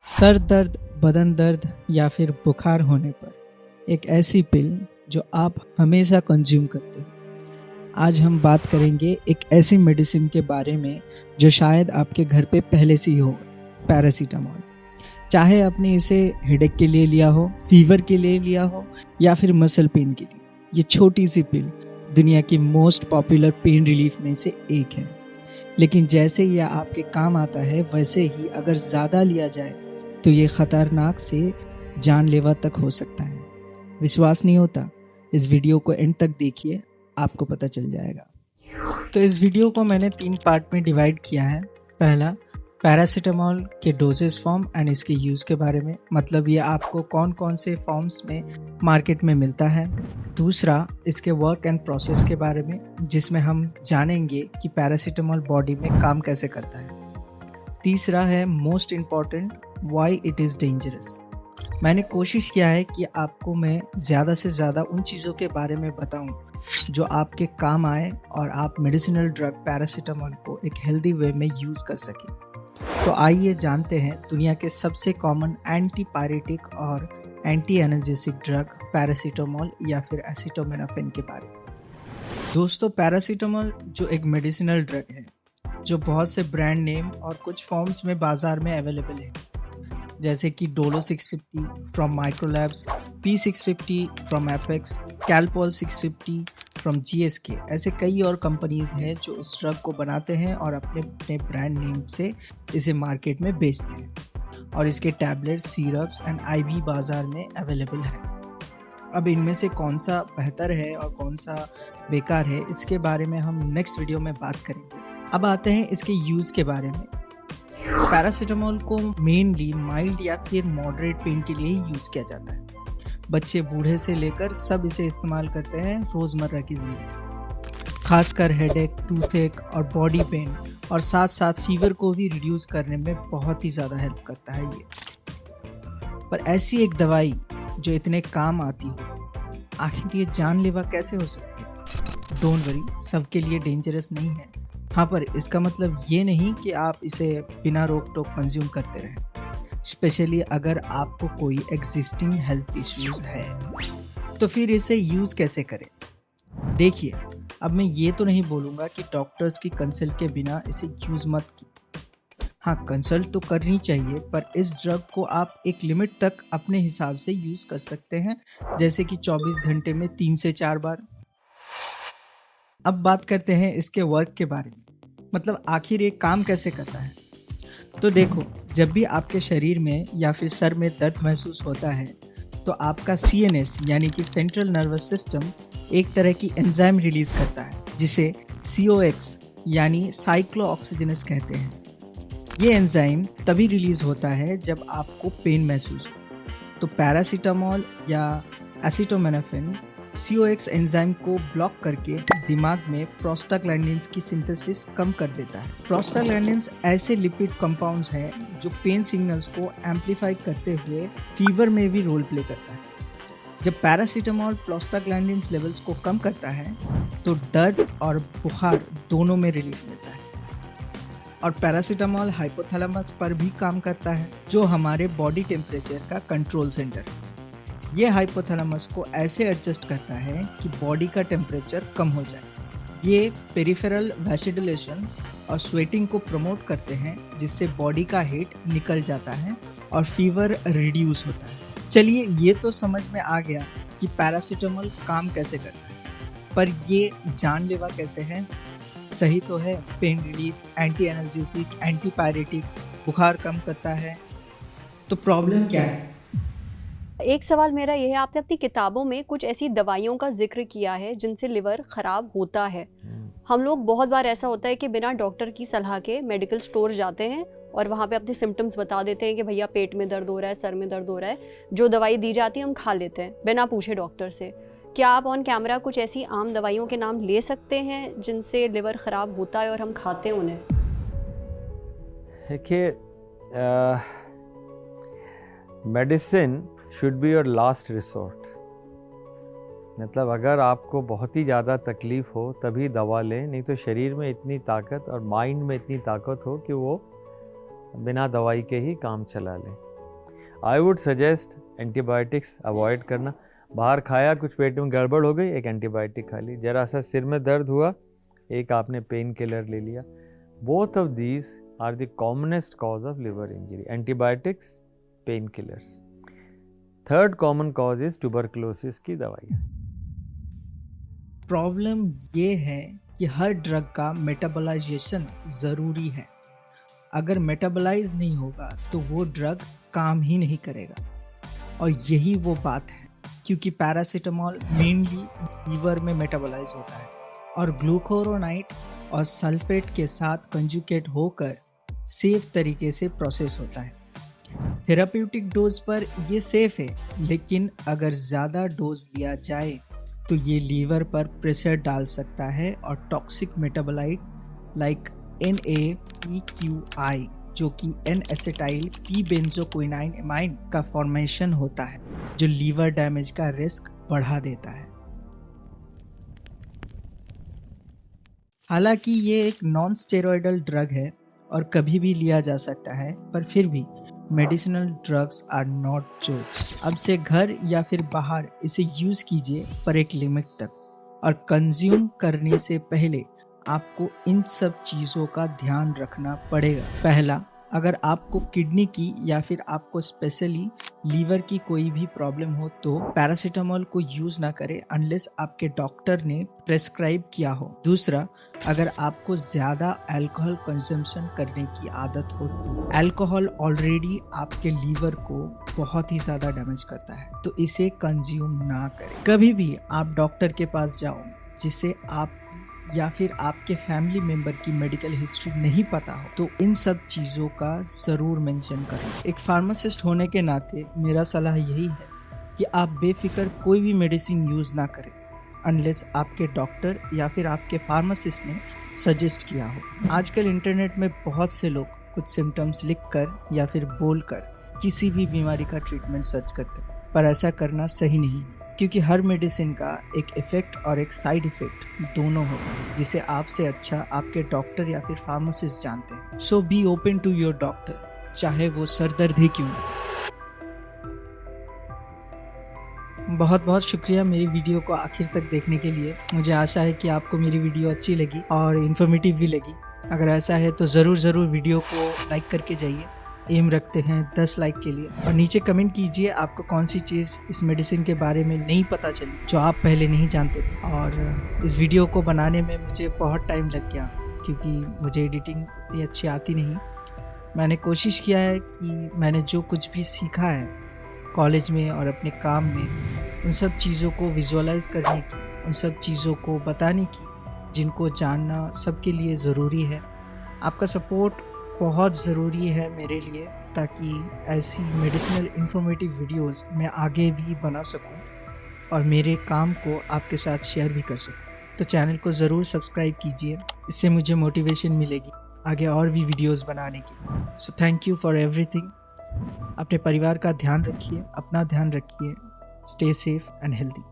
Sir दर्द, बदन दर्द या फिर बुखार होने पर एक ऐसी पिल जो आप हमेशा कंज्यूम करते हो। आज हम बात करेंगे एक ऐसी मेडिसिन के बारे में जो शायद आपके घर पे पहले से ही हो, पैरासीटामोल। चाहे आपने इसे हेडेक के लिए लिया हो, फीवर के लिए लिया हो या फिर मसल पेन के लिए, ये छोटी सी पिल दुनिया की मोस्ट पॉपुलर पेन रिलीफ में से एक है। लेकिन जैसे यह आपके काम आता है, वैसे ही अगर ज़्यादा लिया जाए तो ये खतरनाक से जानलेवा तक हो सकता है। विश्वास नहीं होता? इस वीडियो को एंड तक देखिए, आपको पता चल जाएगा। तो इस वीडियो को मैंने 3 पार्ट में डिवाइड किया है। पहला, पैरासीटामोल के डोजेस फॉर्म एंड इसके यूज़ के बारे में, मतलब ये आपको कौन कौन से फॉर्म्स में मार्केट में मिलता है। दूसरा, इसके वर्क एंड प्रोसेस के बारे में, जिसमें हम जानेंगे कि पैरासीटामोल बॉडी में काम कैसे करता है। तीसरा है most important, why it is dangerous. मैंने कोशिश किया है कि आपको मैं ज़्यादा से ज़्यादा उन चीज़ों के बारे में बताऊं जो आपके काम आए और आप मेडिसिनल ड्रग पैरासीटामोल को एक हेल्दी वे में यूज़ कर सकें। तो आइए जानते हैं दुनिया के सबसे कॉमन एंटी पायरेटिक और एंटी एनाल्जेसिक ड्रग पैरासीटामोल या फिर एसिटामिनोफेन के बारे में। दोस्तों, पैरासीटामोल जो एक मेडिसिनल ड्रग है जो बहुत से ब्रांड नेम और कुछ फॉर्म्स में बाज़ार में अवेलेबल है, जैसे कि Dolo 650 from Micro Labs, P650 from Apex, Calpol 650 from GSK। ऐसे कई और कंपनीज हैं जो इस ड्रग को बनाते हैं और अपने अपने ब्रांड नेम से इसे मार्केट में बेचते हैं, और इसके टैबलेट्स, सिरप्स एंड IV बाज़ार में अवेलेबल है। अब इनमें से कौन सा बेहतर है और कौन सा बेकार है, इसके बारे में हम नेक्स्ट वीडियो में बात करेंगे। अब आते हैं इसके यूज़ के बारे में। पैरासीटामोल को मेनली माइल्ड या फिर मॉडरेट पेन के लिए ही यूज़ किया जाता है। बच्चे बूढ़े से लेकर सब इसे इस्तेमाल करते हैं रोज़मर्रा की ज़िंदगी, खासकर हेडेक, टूथेक और बॉडी पेन, और साथ साथ फीवर को भी रिड्यूस करने में बहुत ही ज़्यादा हेल्प करता है ये। पर ऐसी एक दवाई जो इतने काम आती हो, आखिर ये जानलेवा कैसे हो सकती है? डोंट वरी, सबके लिए डेंजरस नहीं है। हाँ, पर इसका मतलब ये नहीं कि आप इसे बिना रोक टोक कंज्यूम करते रहें, स्पेशली अगर आपको कोई एग्जिस्टिंग हेल्थ इश्यूज है। तो फिर इसे यूज़ कैसे करें? देखिए, अब मैं ये तो नहीं बोलूँगा कि डॉक्टर्स की कंसल्ट के बिना इसे यूज़ मत कीजिए। हाँ, कंसल्ट तो करनी चाहिए, पर इस ड्रग को आप एक लिमिट तक अपने हिसाब से यूज़ कर सकते हैं, जैसे कि 24 घंटे में 3 से 4 बार। अब बात करते हैं इसके वर्क के बारे में, मतलब आखिर ये काम कैसे करता है। तो देखो, जब भी आपके शरीर में या फिर सर में दर्द महसूस होता है, तो आपका CNS यानी कि सेंट्रल नर्वस सिस्टम एक तरह की एंजाइम रिलीज करता है, जिसे COX यानी साइक्लोऑक्सीजनेस कहते हैं। ये एंजाइम तभी रिलीज होता है जब आपको पेन महसूस हो। तो पैरासीटामोल या एसिटामिनोफेन COX एंजाइम को ब्लॉक करके दिमाग में प्रोस्टाग्लैंडिन्स की सिंथेसिस कम कर देता है। प्रोस्टाग्लैंडिन्स ऐसे लिपिड कंपाउंड्स हैं जो पेन सिग्नल्स को एम्पलीफाई करते हुए फीवर में भी रोल प्ले करता है। जब पैरासीटामोल प्रोस्टाग्लैंडिन्स लेवल्स को कम करता है तो दर्द और बुखार दोनों में रिलीफ मिलता है। और पैरासीटामोल हाइपोथैलेमस पर भी काम करता है, जो हमारे बॉडी टेम्परेचर का कंट्रोल सेंटर है। ये हाइपोथैलेमस को ऐसे एडजस्ट करता है कि बॉडी का टेम्परेचर कम हो जाए। ये पेरिफेरल वैसिकुलेशन और स्वेटिंग को प्रमोट करते हैं, जिससे बॉडी का हीट निकल जाता है और फीवर रिड्यूस होता है। चलिए, ये तो समझ में आ गया कि पैरासीटामोल काम कैसे करता है, पर ये जानलेवा कैसे है? सही तो है, pain relief, anti analgesic, anti pyretic, बुखार कम करता है, तो प्रॉब्लम क्या है? एक सवाल मेरा यह है, आपने अपनी किताबों में कुछ ऐसी दवाइयों का जिक्र किया है जिनसे लिवर खराब होता है। हम लोग बहुत बार ऐसा होता है कि बिना डॉक्टर की सलाह के मेडिकल स्टोर जाते हैं और वहाँ पे अपने सिम्टम्स बता देते हैं कि भैया पेट में दर्द हो रहा है, सर में दर्द हो रहा है। जो दवाई दी जाती है हम खा लेते हैं बिना पूछे डॉक्टर से। क्या आप ऑन कैमरा कुछ ऐसी आम दवाइयों के नाम ले सकते हैं जिनसे लिवर खराब होता है और हम खाते हैं उन्हें? देखिए, medicine should be your last resort. मतलब अगर आपको बहुत ही ज़्यादा तकलीफ़ हो तभी दवा लें, नहीं तो शरीर में इतनी ताकत और माइंड में इतनी ताकत हो कि वो बिना दवाई के ही काम चला लें। I would suggest antibiotics avoid करना। बाहर खाया, कुछ पेट में गड़बड़ हो गई, एक एंटीबायोटिक खा ली। जरा सा सिर में दर्द हुआ, एक आपने पेन किलर ले लिया। Both of these are the commonest cause of liver injury, antibiotics, pain killers. Third common cause is tuberculosis की दवाई। प्रॉब्लम ये है कि हर ड्रग का मेटाबोलाइजेशन ज़रूरी है। अगर मेटाबोलाइज नहीं होगा तो वो ड्रग काम ही नहीं करेगा। और यही वो बात है, क्योंकि पैरासीटामोल मेनली लीवर में मेटाबोलाइज होता है और ग्लूकोरोनाइट और सल्फेट के साथ कंजुगेट होकर सेफ तरीके से प्रोसेस होता है। थेराप्यूटिक डोज पर ये सेफ है, लेकिन अगर ज़्यादा डोज लिया जाए तो ये लीवर पर प्रेशर डाल सकता है और टॉक्सिक मेटाबोलाइट लाइक NAPQI जो कि N-एसिटाइल P बेंजोक्विनाइन एमाइन का फॉर्मेशन होता है, जो लीवर डैमेज का रिस्क बढ़ा देता है। हालांकि ये एक नॉन स्टेरॉयडल ड्रग है और कभी भी लिया जा सकता है, पर फिर भी medicinal drugs are not jokes. अब से घर या फिर बाहर इसे यूज कीजिए, पर एक लिमिट तक, और कंज्यूम करने से पहले आपको इन सब चीज़ों का ध्यान रखना पड़ेगा। पहला, अगर आपको किडनी की या फिर आपको स्पेशली लीवर की कोई भी प्रॉब्लम हो तो पैरासीटामोल को यूज ना करें अनलेस आपके डॉक्टर ने प्रेस्क्राइब किया हो। दूसरा, अगर आपको ज़्यादा अल्कोहल कंजम्पशन करने की आदत हो तो अल्कोहल ऑलरेडी आपके लीवर को बहुत ही ज़्यादा डैमेज करता है, तो इसे कंज्यूम ना करें। कभी भी आप डॉक्टर के पास जाओ जिसे आप या फिर आपके फैमिली मेंबर की मेडिकल हिस्ट्री नहीं पता हो तो इन सब चीज़ों का ज़रूर मेंशन करें। एक फार्मासिस्ट होने के नाते मेरा सलाह यही है कि आप बेफिक्र कोई भी मेडिसिन यूज़ ना करें अनलेस आपके डॉक्टर या फिर आपके फार्मासिस्ट ने सजेस्ट किया हो। आजकल इंटरनेट में बहुत से लोग कुछ सिम्टम्स लिखकर या फिर बोलकर किसी भी बीमारी का ट्रीटमेंट सर्च करते हैं, पर ऐसा करना सही नहीं है, क्योंकि हर मेडिसिन का एक इफेक्ट और एक साइड इफेक्ट दोनों होता है, जिसे आपसे अच्छा आपके डॉक्टर या फिर फार्मासिस्ट जानते हैं। So be open to your doctor, चाहे वो सर दर्द ही क्यों। बहुत बहुत शुक्रिया मेरी वीडियो को आखिर तक देखने के लिए। मुझे आशा है कि आपको मेरी वीडियो अच्छी लगी और इन्फॉर्मेटिव भी लगी। अगर ऐसा है तो ज़रूर वीडियो को लाइक करके जाइए। एम रखते हैं 10 लाइक के लिए, और नीचे कमेंट कीजिए आपको कौन सी चीज़ इस मेडिसिन के बारे में नहीं पता चली जो आप पहले नहीं जानते थे। और इस वीडियो को बनाने में मुझे बहुत टाइम लग गया, क्योंकि मुझे एडिटिंग इतनी अच्छी आती नहीं। मैंने कोशिश किया है कि मैंने जो कुछ भी सीखा है कॉलेज में और अपने काम में, उन सब चीज़ों को विजुअलाइज करने की, उन सब चीज़ों को बताने की, जिनको जानना सबके लिए ज़रूरी है। आपका सपोर्ट बहुत ज़रूरी है मेरे लिए, ताकि ऐसी मेडिसिनल इन्फॉर्मेटिव वीडियोस मैं आगे भी बना सकूं और मेरे काम को आपके साथ शेयर भी कर सकूं। तो चैनल को ज़रूर सब्सक्राइब कीजिए, इससे मुझे मोटिवेशन मिलेगी आगे और भी वीडियोस बनाने की। So thank you for everything. अपने परिवार का ध्यान रखिए, अपना ध्यान रखिए। Stay safe and healthy.